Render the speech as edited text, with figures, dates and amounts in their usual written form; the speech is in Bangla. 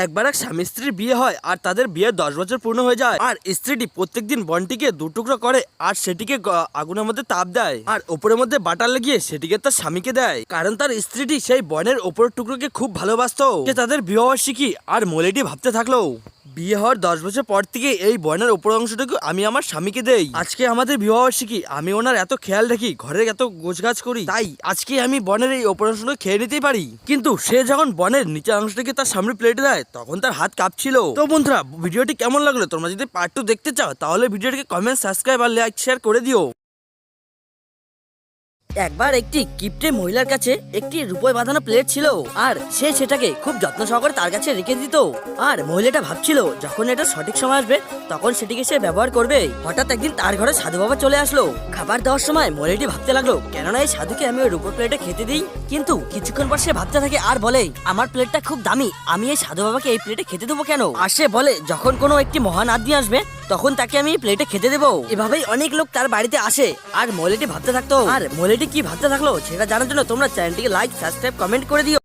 একবার এক স্বামী স্ত্রীর বিয়ে হয় আর তাদের বিয়ে 10 বছর পূর্ণ হয়ে যায়। আর স্ত্রীটি প্রত্যেকদিন বনটিকে দুটুকরো করে আর সেটিকে আগুনের মধ্যে তাপ দেয় আর ওপরের মধ্যে বাটার লাগিয়ে সেটিকে তার স্বামীকে দেয়, কারণ তার স্ত্রীটি সেই বনের ওপরের টুকরোকে খুব ভালোবাসতো। সে তাদের বিবাহবার্ষিকী আর মহিলাটি ভাবতে থাকলো, বিয়ে হওয়ার 10 বছর পর থেকে এই বনের ওপর অংশটুকু আমি আমার স্বামীকে দেই। আজকে আমাদের বিবাহবার্ষিকী, আমি ওনার এত খেয়াল রাখি, ঘরের এত গোছগাছ করি, তাই আজকে আমি বনের এই ওপর অংশটুকু খেয়ে নিতেই পারি। কিন্তু সে যখন বনের নিচের অংশটাকে তার সামনে প্লেটে দেয় তখন তার হাত কাঁপছিল। তো বন্ধুরা, ভিডিওটি কেমন লাগলো? তোমরা যদি পার্ট 2 দেখতে চাও তাহলে ভিডিওটিকে কমেন্ট, সাবস্ক্রাইব আর লাইক শেয়ার করে দিও। একবার একটি কিপ্টে মহিলার কাছে একটি রূপোয় বাঁধানো প্লেট ছিল আর সে সেটাকে খুব যত্ন সহকারে তার কাছে রেখে দিত। আর মহিলাটা ভাবছিল যখন এটা সঠিক সময় আসবে তখন সেটিকে সে ব্যবহার করবে। হঠাৎ একদিন তার ঘরে সাধু বাবা চলে আসলো। খাবার দেওয়ার সময় মহিলাটি ভাবতে লাগলো, কেননা এই সাধুকে আমি ওই রূপোর প্লেটে খেতে দিই। কিন্তু কিছুক্ষণ পর সে ভাবতে থাকে আর বলে, আমার প্লেটটা খুব দামি, আমি এই সাধু বাবাকে এই প্লেটে খেতে দেবো কেন? আর সে বলে, যখন কোনো একটি মহান আত্মী আসবে তখন তাকে আমি এই প্লেটে খেতে দেবো। এভাবেই অনেক লোক তার বাড়িতে আসে। আর মহিলাটি ভাবতে থাকতো, আর মহিলাটি কি ভাবতে থাকলো সেটা জানার জন্য তোমরা চ্যানেলটিকে লাইক, সাবস্ক্রাইব, কমেন্ট করে দিও।